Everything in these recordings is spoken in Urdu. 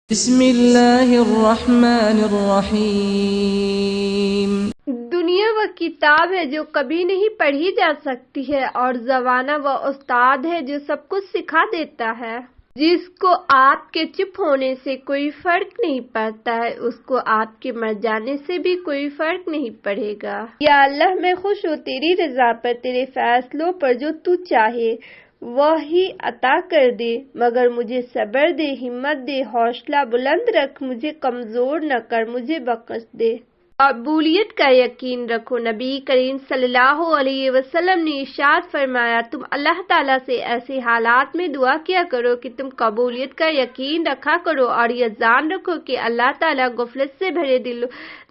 بسم اللہ الرحمن الرحیم۔ دنیا وہ کتاب ہے جو کبھی نہیں پڑھی جا سکتی ہے، اور زمانہ وہ استاد ہے جو سب کچھ سکھا دیتا ہے۔ جس کو آپ کے چپ ہونے سے کوئی فرق نہیں پڑتا ہے، اس کو آپ کے مر جانے سے بھی کوئی فرق نہیں پڑے گا۔ یا اللہ، میں خوش ہوں تیری رضا پر، تیرے فیصلوں پر، جو تو چاہے وہی عطا کر دے، مگر مجھے صبر دے، ہمت دے، حوصلہ بلند رکھ، مجھے کمزور نہ کر، مجھے بخش دے۔ قبولیت کا یقین رکھو۔ نبی کریم صلی اللہ علیہ وسلم نے ارشاد فرمایا، تم اللہ تعالیٰ سے ایسے حالات میں دعا کیا کرو کہ تم قبولیت کا یقین رکھا کرو، اور یہ جان رکھو کہ اللہ تعالیٰ غفلت سے بھرے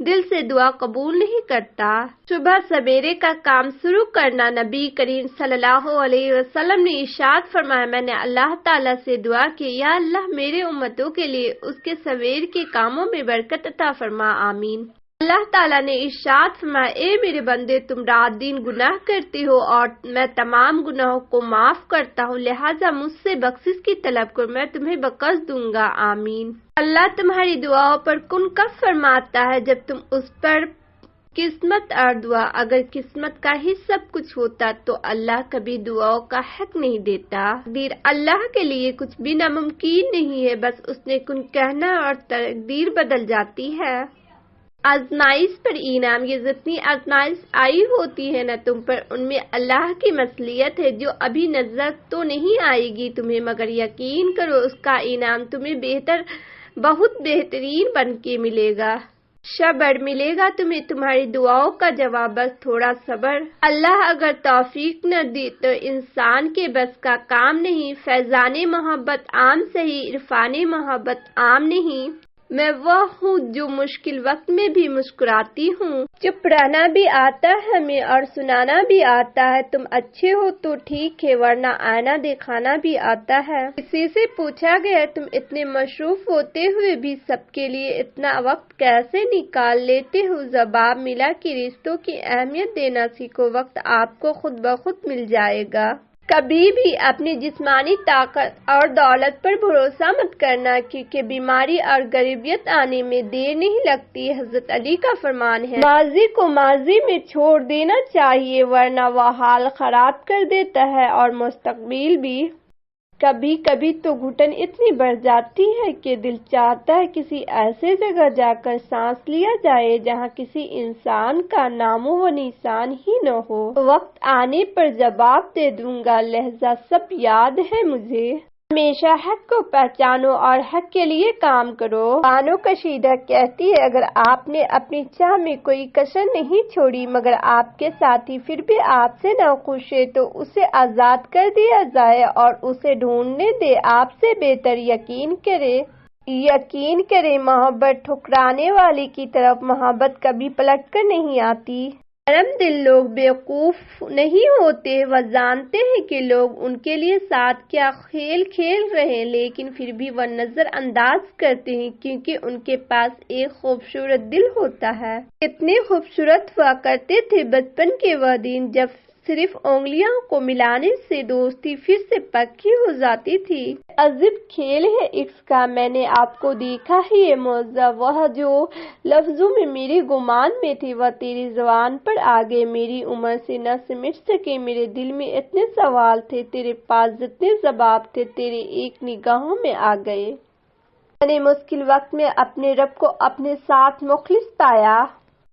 دل سے دعا قبول نہیں کرتا۔ صبح سویرے کا کام شروع کرنا۔ نبی کریم صلی اللہ علیہ وسلم نے ارشاد فرمایا، میں نے اللہ تعالیٰ سے دعا کی، یا اللہ میرے امتوں کے لیے اس کے سویر کے کاموں میں برکت عطا فرما، آمین۔ اللہ تعالیٰ نے ارشاد فرمایا، اے میرے بندے، تم رات دن گناہ کرتے ہو اور میں تمام گناہوں کو معاف کرتا ہوں، لہٰذا مجھ سے بخشش کی طلب کرو، میں تمہیں بخش دوں گا، آمین۔ اللہ تمہاری دعاؤں پر کن کف فرماتا ہے جب تم اس پر قسمت اور دعا۔ اگر قسمت کا ہی سب کچھ ہوتا تو اللہ کبھی دعاؤں کا حق نہیں دیتا۔ تقدیر اللہ کے لیے کچھ بھی ناممکن نہیں ہے، بس اس نے کن کہنا اور تقدیر بدل جاتی ہے۔ آزمائش پر انعام۔ یہ جتنی آزمائش آئی ہوتی ہے نہ تم پر، ان میں اللہ کی مصلحت ہے جو ابھی نظر تو نہیں آئے گی تمہیں، مگر یقین کرو اس کا انعام تمہیں بہت بہترین بن کے ملے گا۔ صبر ملے گا تمہیں تمہاری دعاؤں کا جواب، بس تھوڑا صبر۔ اللہ اگر توفیق نہ دے تو انسان کے بس کا کام نہیں۔ فیضان محبت عام سہی، عرفان محبت عام نہیں۔ میں وہ ہوں جو مشکل وقت میں بھی مسکراتی ہوں۔ چپ رہنا بھی آتا ہے ہمیں اور سنانا بھی آتا ہے، تم اچھے ہو تو ٹھیک ہے، ورنہ آئینہ دکھانا بھی آتا ہے۔ کسی سے پوچھا گیا، تم اتنے مصروف ہوتے ہوئے بھی سب کے لیے اتنا وقت کیسے نکال لیتے ہو؟ جواب ملا کہ رشتوں کی اہمیت دینا سیکھو، وقت آپ کو خود بخود مل جائے گا۔ کبھی بھی اپنی جسمانی طاقت اور دولت پر بھروسہ مت کرنا، کیونکہ بیماری اور غریبیت آنے میں دیر نہیں لگتی۔ حضرت علی کا فرمان ہے، ماضی کو ماضی میں چھوڑ دینا چاہیے، ورنہ وہ حال خراب کر دیتا ہے، اور مستقبل بھی۔ کبھی کبھی تو گھٹن اتنی بڑھ جاتی ہے کہ دل چاہتا ہے کسی ایسے جگہ جا کر سانس لیا جائے جہاں کسی انسان کا نام و نشان ہی نہ ہو۔ وقت آنے پر جواب دے دوں گا، لہذا سب یاد ہے مجھے۔ ہمیشہ حق کو پہچانو اور حق کے لیے کام کرو۔ بانو کشیدہ کہتی ہے، اگر آپ نے اپنی چاہ میں کوئی کسر نہیں چھوڑی، مگر آپ کے ساتھی پھر بھی آپ سے ناخوش ہے، تو اسے آزاد کر دیا جائے اور اسے ڈھونڈنے دے، آپ سے بہتر یقین کرے۔ محبت ٹھکرانے والے کی طرف محبت کبھی پلٹ کر نہیں آتی۔ نرم دل لوگ بیوقوف نہیں ہوتے، وہ جانتے ہیں کہ لوگ ان کے لیے ساتھ کیا کھیل کھیل رہے ہیں، لیکن پھر بھی وہ نظر انداز کرتے ہیں کیونکہ ان کے پاس ایک خوبصورت دل ہوتا ہے۔ کتنے خوبصورت ہوا کرتے تھے بچپن کے وہ دن جب صرف انگلیوں کو ملانے سے دوستی پھر سے پکی ہو جاتی تھی۔ عجیب کھیل ہے عشق کا، میں نے آپ کو دیکھا ہے یہ معجزہ، وہ جو لفظوں میں میرے گمان میں تھے وہ تیری زبان پر آ گئے، میری عمر سے نہ سمجھ سکے، میرے دل میں اتنے سوال تھے، تیرے پاس جتنے جواب تھے تیرے ایک نگاہوں میں آ گئے۔ میں نے مشکل وقت میں اپنے رب کو اپنے ساتھ مخلص پایا۔